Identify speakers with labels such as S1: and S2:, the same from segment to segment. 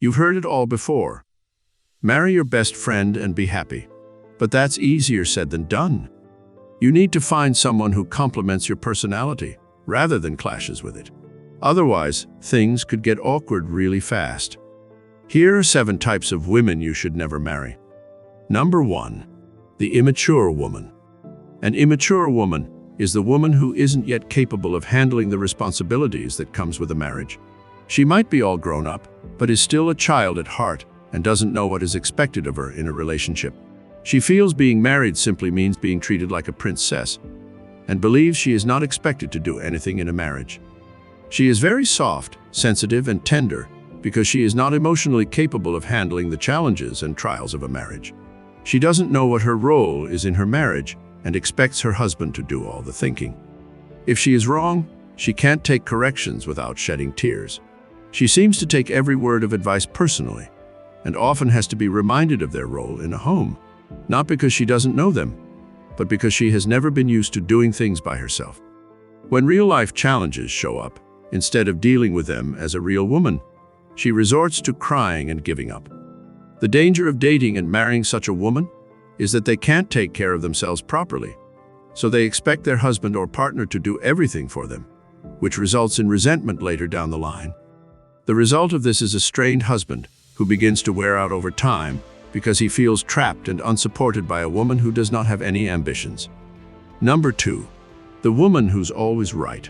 S1: You've heard it all before. Marry your best friend and be happy. But that's easier said than done. You need to find someone who complements your personality rather than clashes with it. Otherwise, things could get awkward really fast. Here are 7 types of women you should never marry. Number 1. The immature woman. An immature woman is the woman who isn't yet capable of handling the responsibilities that comes with a marriage. She might be all grown up, but is still a child at heart and doesn't know what is expected of her in a relationship. She feels being married simply means being treated like a princess and believes she is not expected to do anything in a marriage. She is very soft, sensitive, and tender because she is not emotionally capable of handling the challenges and trials of a marriage. She doesn't know what her role is in her marriage and expects her husband to do all the thinking. If she is wrong, she can't take corrections without shedding tears. She seems to take every word of advice personally and often has to be reminded of their role in a home, not because she doesn't know them, but because she has never been used to doing things by herself. When real-life challenges show up, instead of dealing with them as a real woman, she resorts to crying and giving up. The danger of dating and marrying such a woman is that they can't take care of themselves properly, so they expect their husband or partner to do everything for them, which results in resentment later down the line. The result of this is a strained husband who begins to wear out over time because he feels trapped and unsupported by a woman who does not have any ambitions. Number 2. The woman who's always right.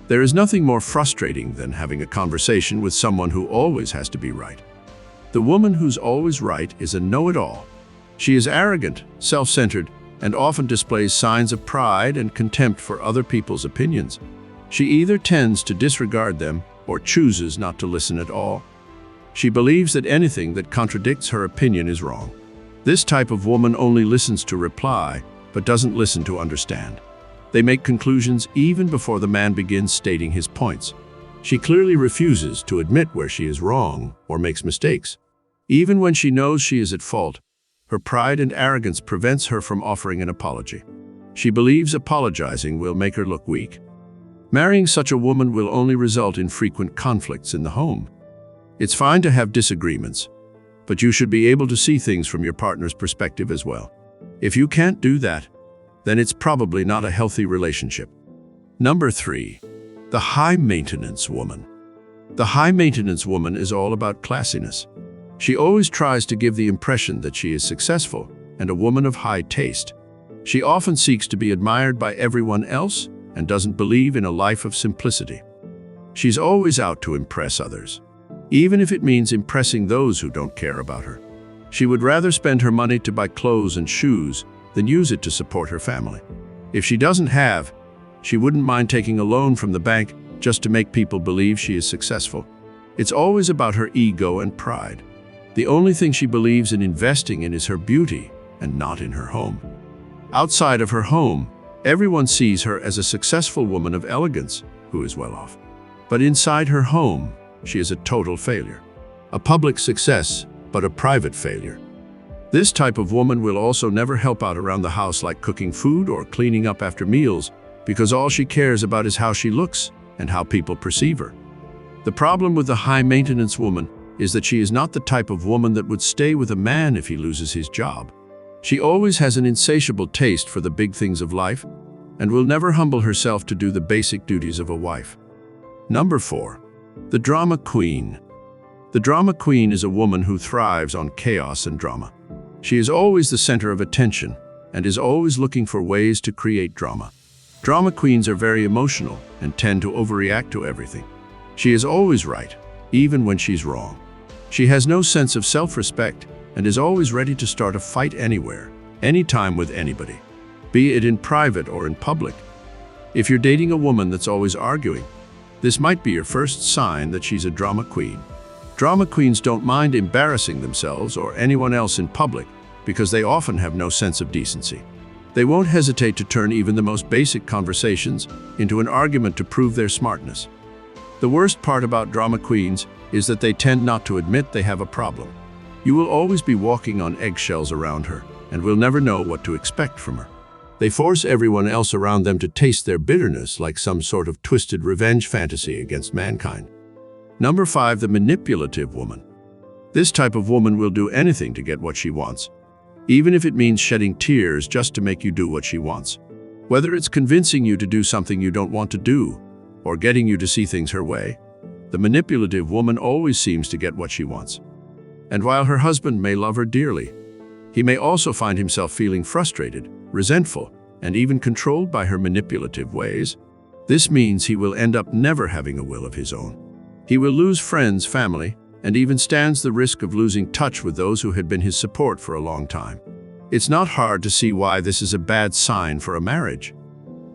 S1: There is nothing more frustrating than having a conversation with someone who always has to be right. The woman who's always right is a know-it-all. She is arrogant, self-centered, and often displays signs of pride and contempt for other people's opinions. She either tends to disregard them or chooses not to listen at all. She believes that anything that contradicts her opinion is wrong. This type of woman only listens to reply, but doesn't listen to understand. They make conclusions even before the man begins stating his points. She clearly refuses to admit where she is wrong or makes mistakes. Even when she knows she is at fault, her pride and arrogance prevents her from offering an apology. She believes apologizing will make her look weak. Marrying such a woman will only result in frequent conflicts in the home. It's fine to have disagreements, but you should be able to see things from your partner's perspective as well. If you can't do that, then it's probably not a healthy relationship. Number 3. The high-maintenance woman. The high-maintenance woman is all about classiness. She always tries to give the impression that she is successful and a woman of high taste. She often seeks to be admired by everyone else and doesn't believe in a life of simplicity. She's always out to impress others, even if it means impressing those who don't care about her. She would rather spend her money to buy clothes and shoes than use it to support her family. If she doesn't have, she wouldn't mind taking a loan from the bank just to make people believe she is successful. It's always about her ego and pride. The only thing she believes in investing in is her beauty and not in her home. Outside of her home, everyone sees her as a successful woman of elegance who is well off. But inside her home, she is a total failure. A public success, but a private failure. This type of woman will also never help out around the house like cooking food or cleaning up after meals because all she cares about is how she looks and how people perceive her. The problem with the high-maintenance woman is that she is not the type of woman that would stay with a man if he loses his job. She always has an insatiable taste for the big things of life and will never humble herself to do the basic duties of a wife. Number 4. The drama queen. The drama queen is a woman who thrives on chaos and drama. She is always the center of attention and is always looking for ways to create drama. Drama queens are very emotional and tend to overreact to everything. She is always right, even when she's wrong. She has no sense of self-respect and is always ready to start a fight anywhere, anytime with anybody, be it in private or in public. If you're dating a woman that's always arguing, this might be your first sign that she's a drama queen. Drama queens don't mind embarrassing themselves or anyone else in public because they often have no sense of decency. They won't hesitate to turn even the most basic conversations into an argument to prove their smartness. The worst part about drama queens is that they tend not to admit they have a problem. You will always be walking on eggshells around her and will never know what to expect from her. They force everyone else around them to taste their bitterness like some sort of twisted revenge fantasy against mankind. Number 5. The manipulative woman. This type of woman will do anything to get what she wants, even if it means shedding tears just to make you do what she wants. Whether it's convincing you to do something you don't want to do, or getting you to see things her way, the manipulative woman always seems to get what she wants. And while her husband may love her dearly, he may also find himself feeling frustrated, resentful, and even controlled by her manipulative ways. This means he will end up never having a will of his own. He will lose friends, family, and even stands the risk of losing touch with those who had been his support for a long time. It's not hard to see why this is a bad sign for a marriage.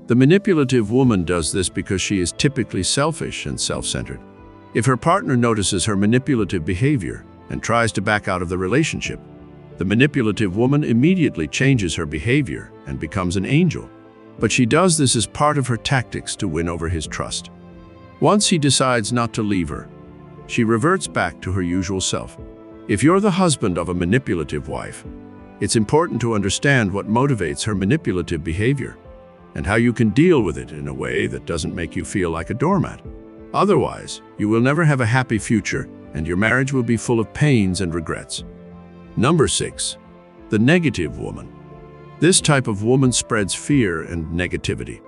S1: The manipulative woman does this because she is typically selfish and self-centered. If her partner notices her manipulative behavior and tries to back out of the relationship, the manipulative woman immediately changes her behavior and becomes an angel. But she does this as part of her tactics to win over his trust. Once he decides not to leave her, she reverts back to her usual self. If you're the husband of a manipulative wife, it's important to understand what motivates her manipulative behavior and how you can deal with it in a way that doesn't make you feel like a doormat. Otherwise, you will never have a happy future and your marriage will be full of pains and regrets. Number 6. The negative woman. This type of woman spreads fear and negativity.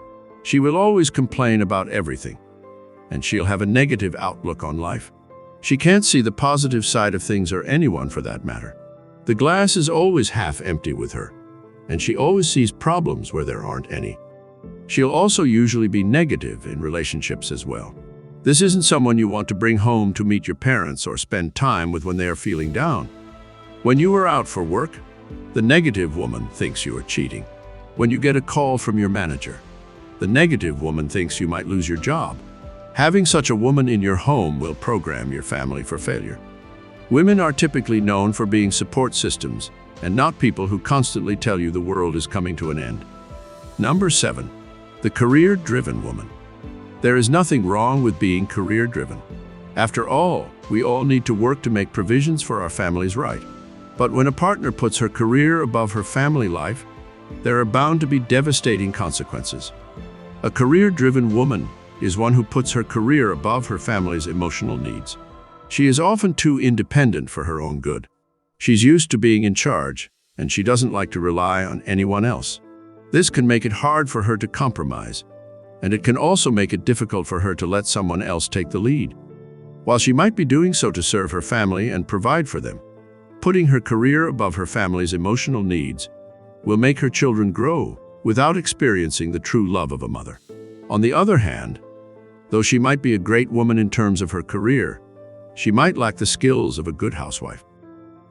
S1: She will always complain about everything, and she'll have a negative outlook on life. She can't see the positive side of things or anyone for that matter. The glass is always half empty with her, and she always sees problems where there aren't any. She'll also usually be negative in relationships as well. This isn't someone you want to bring home to meet your parents or spend time with when they are feeling down. When you are out for work, the negative woman thinks you are cheating. When you get a call from your manager, the negative woman thinks you might lose your job. Having such a woman in your home will program your family for failure. Women are typically known for being support systems and not people who constantly tell you the world is coming to an end. Number 7. The career-driven woman. There is nothing wrong with being career-driven. After all, we all need to work to make provisions for our families right. But when a partner puts her career above her family life, there are bound to be devastating consequences. A career-driven woman is one who puts her career above her family's emotional needs. She is often too independent for her own good. She's used to being in charge, and she doesn't like to rely on anyone else. This can make it hard for her to compromise, and it can also make it difficult for her to let someone else take the lead. While she might be doing so to serve her family and provide for them, putting her career above her family's emotional needs will make her children grow without experiencing the true love of a mother. On the other hand, though she might be a great woman in terms of her career, she might lack the skills of a good housewife.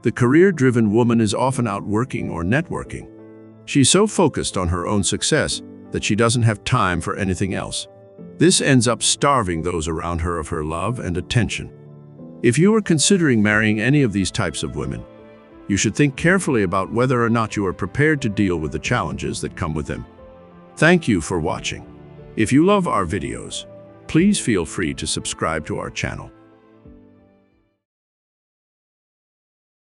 S1: The career-driven woman is often out working or networking. She's so focused on her own success that she doesn't have time for anything else. This ends up starving those around her of her love and attention. If you are considering marrying any of these types of women, you should think carefully about whether or not you are prepared to deal with the challenges that come with them. Thank you for watching. If you love our videos, please feel free to subscribe to our channel.